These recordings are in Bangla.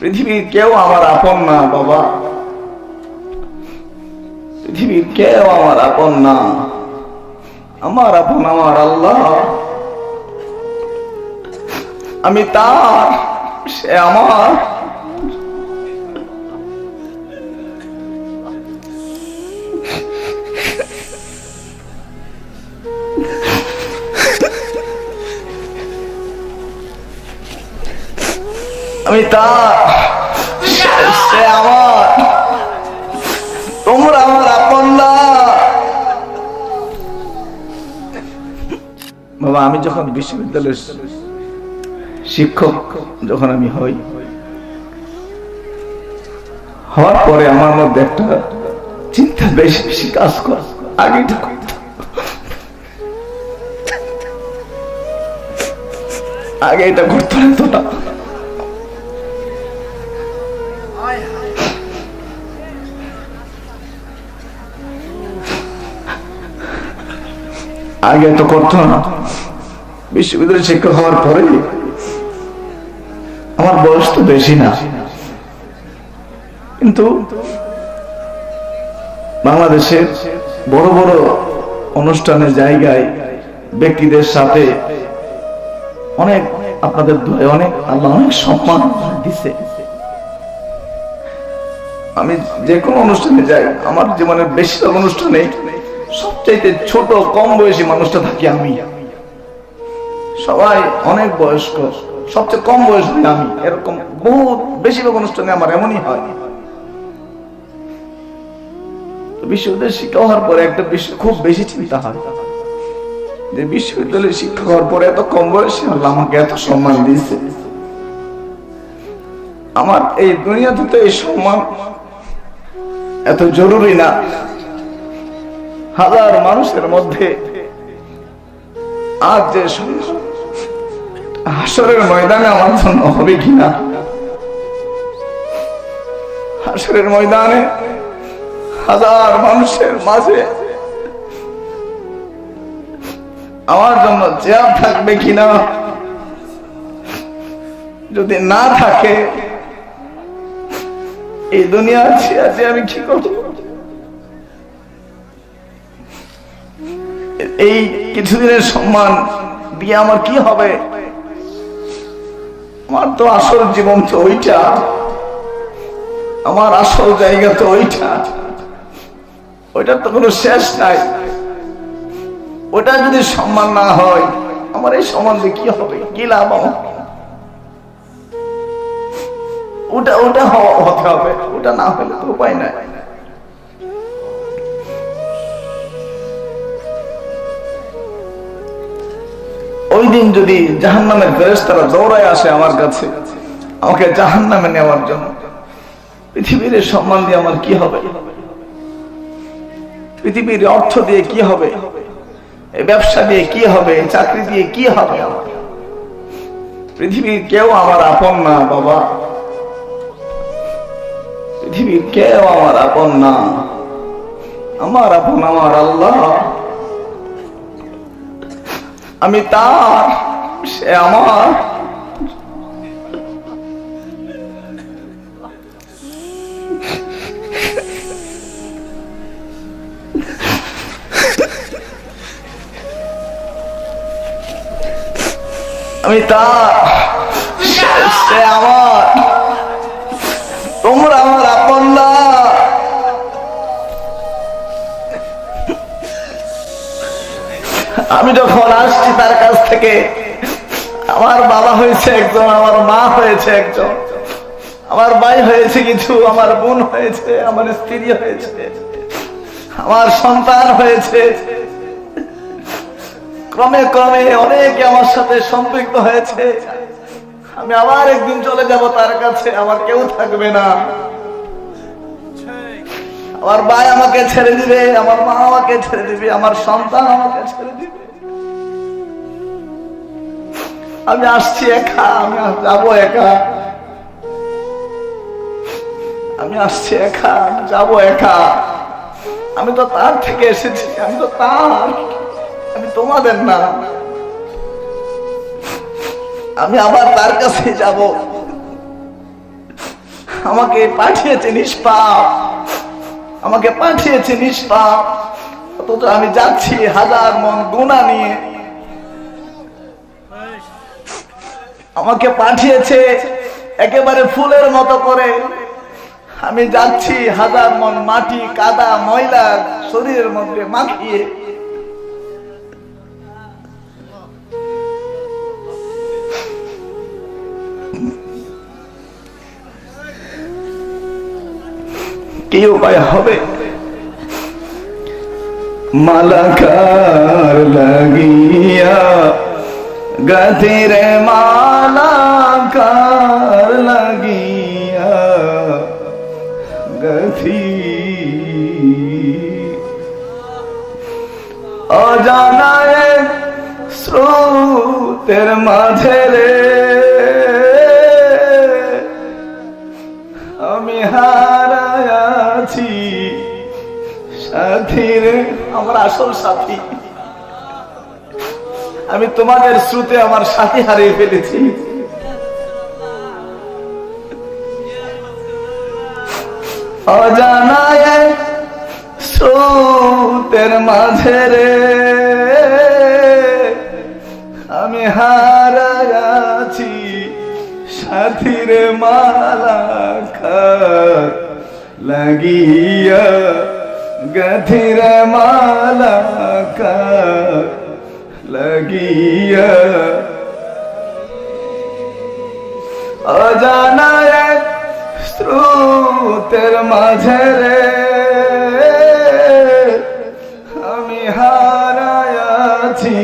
পৃথিবীর কেউ আমার আপন না বাবা, পৃথিবীর কেউ আমার আপন না। আমার আপন আমার আল্লাহ। আমি তার, সে আমার। আমি তার, সে আমার। তোমরা আমার আপন না বাবা। আমি যখন বিশ্ববিদ্যালয়ের শিক্ষক যখন আমি হওয়ার পরে আমার মধ্যে একটা চিন্তা বেশি বেশি কাজ করে। আগে এটা করতে হতো না। আগে তো করতো না। বিশ্ববিদ্যালয়ের শিক্ষক হওয়ার পরে আমার বয়স তো বেশি না, কিন্তু বাংলাদেশের বড় বড় অনুষ্ঠানের জায়গায় ব্যক্তিদের সাথে অনেক, আপনাদের অনেক আল্লাহ অনেক সম্মান দিছে। আমি যে কোনো অনুষ্ঠানে যাই, আমার জীবনের বেশিরভাগ অনুষ্ঠানে সবচাইতে ছোট কম বয়সী মানুষটা থাকি আমি। সবাই অনেক বয়স্ক, সবচেয়ে কম বয়স হই আমি। এরকম বহু বেশিরভাগ অনুষ্ঠানে আমার এমনই হয়। বিশ্ববিদ্যালয়ের শিক্ষা হওয়ার পরে একটা খুব বেশি চিন্তা হয় যে বিশ্ববিদ্যালয়ের শিক্ষা হওয়ার পরে এত কম বয়সে আল্লাহ আমাকে এত সম্মান দিয়েছে। আমার এই দুনিয়াতে তো এই সম্মান এত জরুরি না। হাজার মানুষের মধ্যে আজ যে হাসরের ময়দানে আমার জন্য হবে কিনা, হাসরের ময়দানে হাজার মানুষের মাঝে আমার জন্য চেয়ার থাকবে কিনা, যদি না থাকে এই দুনিয়া আছে আমি কি করব? এই কিছুদিনের সম্মান দিয়ে আমার কি হবে? আমার তো আসল জীবন তো ওইটা, আমার আসল জায়গা তো ওইটা, ওইটার তো কোনো শেষ নাই। ওটা যদি সম্মান না হয়, আমার এই সম্মান দিয়ে কি হবে? কি লাভ আমার? ওটা ওটা হতে হবে, ওটা না হলে তো উপায় নাই। ওই দিন যদি জাহান্নামের ফেরেশতারা দৌড়ায় আসে আমার কাছে আমাকে জাহান্নামে নেওয়ার জন্য, পৃথিবীর সম্মান দিয়ে আমার কি হবে? পৃথিবীর অর্থ দিয়ে কি হবে? এই ব্যবসা দিয়ে কি হবে? চাকরি দিয়ে কি হবে? পৃথিবীর কেউ আমার আপন না বাবা, পৃথিবীর কেউ আমার আপন না। আমার আপন আমার আল্লাহ। আমি তার, সে আমার। আমি তার, সে আমার। তোমরা আমার আপন না। আমি যখন আসছি তার কাছ থেকে, আমার বাবা হয়েছে একজন, আমার মা হয়েছে একজন, আমার ভাই হয়েছে কিছু, আমার বোন হয়েছে, আমার স্ত্রী হয়েছে, আমার সন্তান হয়েছে। ক্রমে ক্রমে অনেকে আমার সাথে সম্পৃক্ত হয়েছে। আমি আবার একদিন চলে যাব তার কাছে, আমার কেউ থাকবে না। আমার ভাই আমাকে ছেড়ে দিবে, আমার মা আমাকে ছেড়ে দিবে, আমার সন্তান আমাকে ছেড়ে দিবে। আমি আসছি একা, আমি যাবো একা, আমি আসছি একা, আমি যাবো একা। আমি তো তার থেকে এসেছি, আমি তো তার, আমি তোমাদের না। আমি আবার তার কাছে যাব। আমাকে পাঠিয়েছে নিষ্পাপ, আমাকে পাঠিয়েছে নিষ্পাপ, অথচ আমি যাচ্ছি হাজার মন গুনাহ নিয়ে। আমাকে পাঠিয়েছে একেবারে ফুলের মতো করে, আমি যাচ্ছি হাজার মন মাটি কাদা ময়লা শরীরের মধ্যে মাখিয়ে। কি উপায় হবে? মালাকার লাগিয়া গতিরে মালাকার লাগিয়া গতি অজানায় স্রোতের মাঝে রে আমি হারায়াছি সাথী রে। আমার আসল সাথী, আমি তোমাদের স্রোতে আমার সাথী হারিয়ে ফেলেছি। অজানায় স্রোতের মাঝে রে আমি হারায়াছি সাথী রে মালাকার লাগিয়া গথিরে মালাকার লাগিয়া অজানায় স্রোতের মাঝে রে আমি হারায়াছি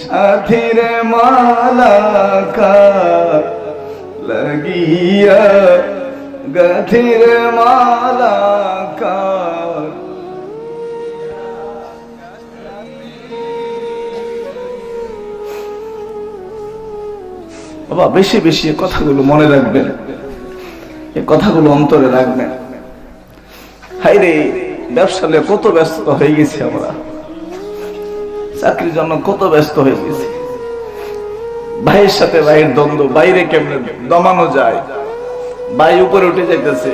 সাথী রে মালাকার লাগিয়া গথিরে মালাকার। বাবা বেশি বেশি এই কথাগুলো মনে রাখবেন, এই কথাগুলো অন্তরে রাখবেন। হাইরে ব্যবসালে কত ব্যস্ত হয়ে গেছি আমরা, চাকরির জন্য কত ব্যস্ত হয়ে গেছি, ভাইয়ের সাথে ভাইয়ের দ্বন্দ্ব, বাইরে কেমনে দমানো যায়, ভাই উপরে উঠে যাইতেছে,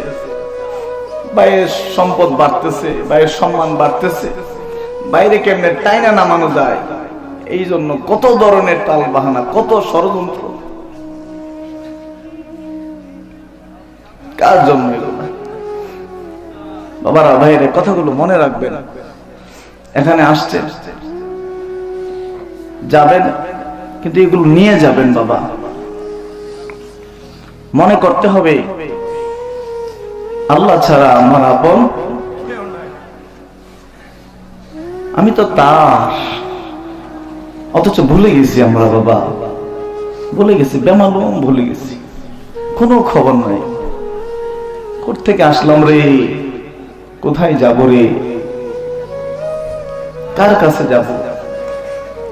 ভাইয়ের সম্পদ বাড়তেছে, ভাইয়ের সম্মান বাড়তেছে, বাইরে কেমনে টাইনা নামানো যায়, এই জন্য কত ধরনের টাল বাহানা, কত ষড়যন্ত্র। কার জন্য এগুলো? বাবারা ভাইয়ের কথাগুলো মনে রাখবেন। এখানে আসছে যাবেন, কিন্তু এগুলো নিয়ে যাবেন বাবা। মনে করতে হবে আল্লাহ ছাড়া আমার আপন, আমি তো তার। অথচ ভুলে গেছি আমরা বাবা, ভুলে গেছি, বেমালুম ভুলে গেছি, কোনো খবর নাই। কোত্থেকে আসলাম রে, কোথায় যাব রে, কার কাছে যাব,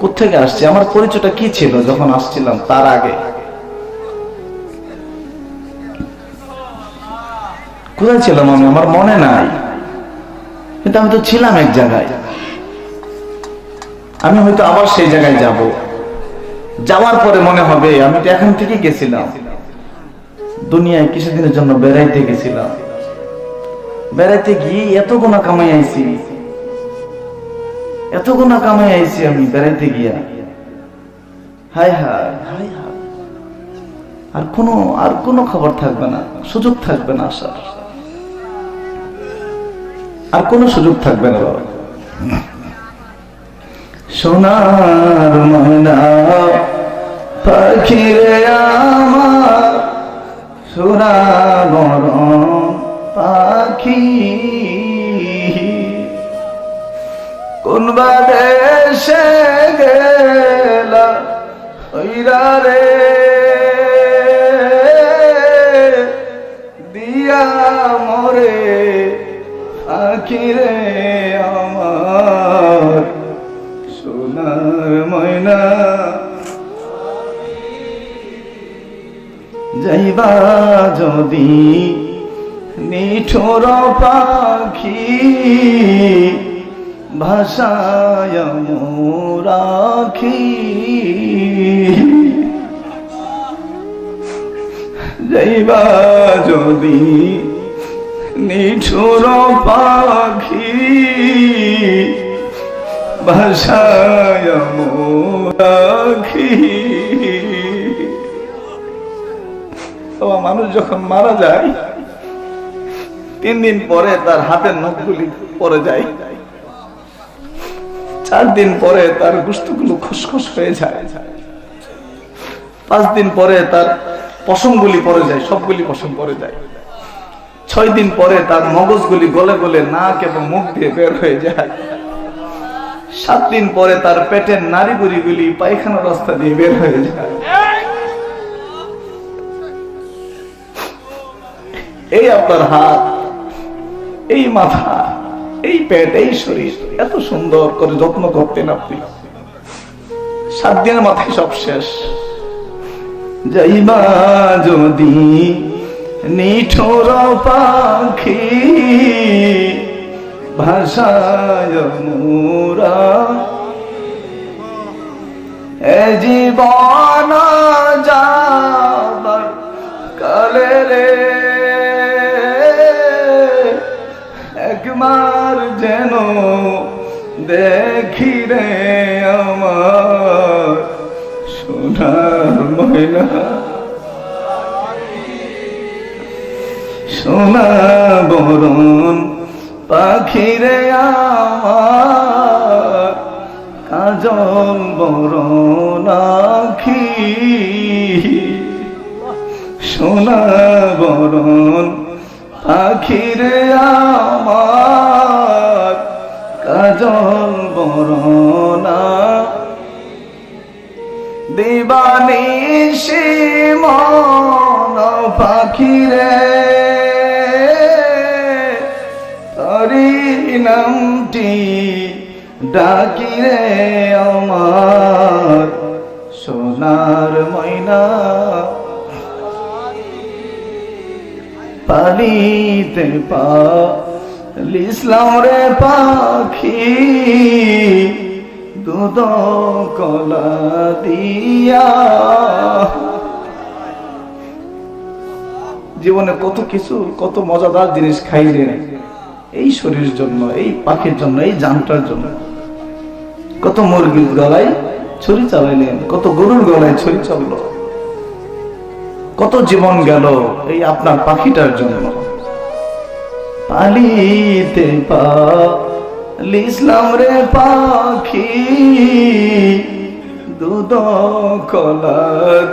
কোত্থেকে আসছি, আমার পরিচয়টা কি ছিল যখন আসছিলাম, তার আগে কোথায় ছিলাম আমি, আমার মনে নাই। কিন্তু আমি তো ছিলাম এক জায়গায়, আমি হয়তো আবার সেই জায়গায় যাব, যাওয়ার পরে মনে হবে আমি তো এখান থেকে গেছিলাম, দুনিয়ায় কিছুদিনের জন্য বেড়াইতে গেছিলাম, বেড়াইতে গিয়ে এত গুনাহ কামাই আইছি, এত গুনাহ কামাই আইছি আমি বেড়াইতে গিয়া। হায় হায় হায় হায়, আর কোনো খবর থাকবে না, সুযোগ থাকবে না আসার, আর কোনো সুযোগ থাকবে না বাবা। সোনার ময়না পাখি রে আমার, সোনা গরম পাখি, কোন বাদেশে গেলা ওইরা রে দিয়া মরে পাখি রে আমার, সোনার ময়না যাইবা যদি নিঠুর পাখি, ভাষায় রাখি যাইবা যদি নিঠুর পাখি ভাষায় রাখি। মানুষ যখন মারা যায় 3 দিন পরে তার হাতের নখগুলি পড়ে যায়, 4 দিন পরে তার গোশতগুলো খসখস হয়ে যায়, 5 দিন পরে তার পশমগুলি পড়ে যায়, সবগুলি পশম পড়ে যায়, 6 দিন পরে তার মগজগুলি গলে গলে নাক এবং মুখ দিয়ে বের হয়ে যায়, 7 দিন পরে তার পেটের নাড়িভুড়িগুলি পায়খানার রাস্তা দিয়ে বের হয়ে যায়। এই আপনার হাত, এই মাথা, এই পেট, এই শরীর এত সুন্দর করে যত্ন করতেন আপনি, 7 দিনের মাথায় সব শেষ। যাইবা যদি নিঠুর পাখি ভাষায় মোরা এ জীবন যাবার কালে রে একবার যেন দেখি রে আমার সোনার ময়না, সোনা বরণ পাখি রে আমার কাজল বরণ আখি, সোনা বরণ পাখি রে আমার কাজল বরণ দিবানিশি মন পাখি রে হরি নামটি ডাকি রে আমার সোনার ময়না, পালিতে পালিসলাম রে পাখি দুধ কলা দিয়া। জীবনে কত কিছু, কত মজাদার জিনিস খাইলেন এই শরীরের জন্য, এই পাখির জন্য, এই জানটার জন্য। কত মুরগির গলায় ছুরি চালাইলেন, কত গরুর গলায় ছুরি চাললো, কত জীবন গেল এই আপনার পাখিটার জন্য। পালিতে পালিসলাম রে পাখি দুধ কলা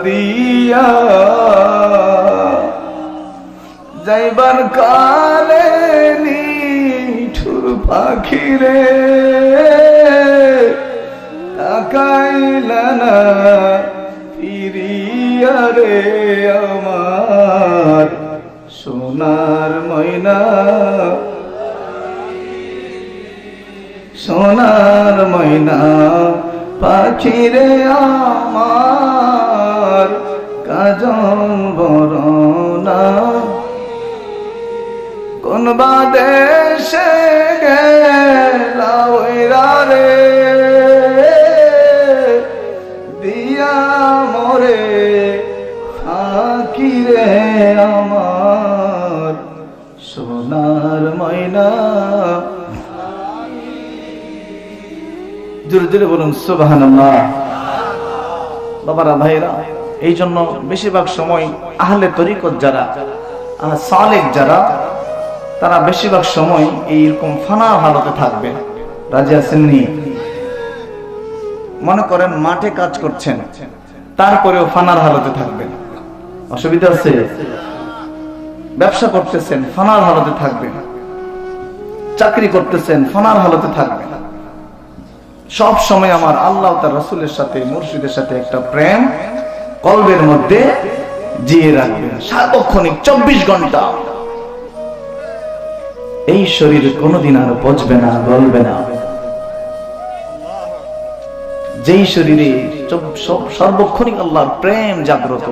দিয়া, যাইবার কালে নিঠুর পাখি রে তাকাইলা না ফিরিয়া রে আমার সোনার ময়না, সোনার ময়না পাখি রে আমার কাজল বরনা। কোন বাদেশে গেলা ওইরা রে দিয়া মরে ফাঁকি রে আমার সোনার ময়না। জোরে জোরে বলুন সুবহানাল্লাহ। বাবারা ভাইরা, এই জন্য বেশিরভাগ সময় আহলে তরিকত যারা, সালেক যারা, তারা বেশিরভাগ সময় এইরকম ফানার হালতে থাকবে। রাজি আছেননি? মনে করেন মাঠে কাজ করছেন, তারপরেও ফানার হালতে থাকবেন, অসুবিধা আছে? ব্যবসা করতেছেন, ফানার হালতে থাকবেন, চাকরি করতেছেন, ফানার হালতে থাকবেন। সব সময় আমার আল্লাহ তার রাসূলের সাথে, মুর্শিদের সাথে একটা প্রেম কলবের মধ্যে জিয়ে রাখবেন সার্বক্ষণিক 24 ঘন্টা। এই শরীর কোনোদিন আর পচবে না, গলবে না। যেই শরীরে সর্বক্ষণিক আল্লাহর প্রেম জাগ্রত,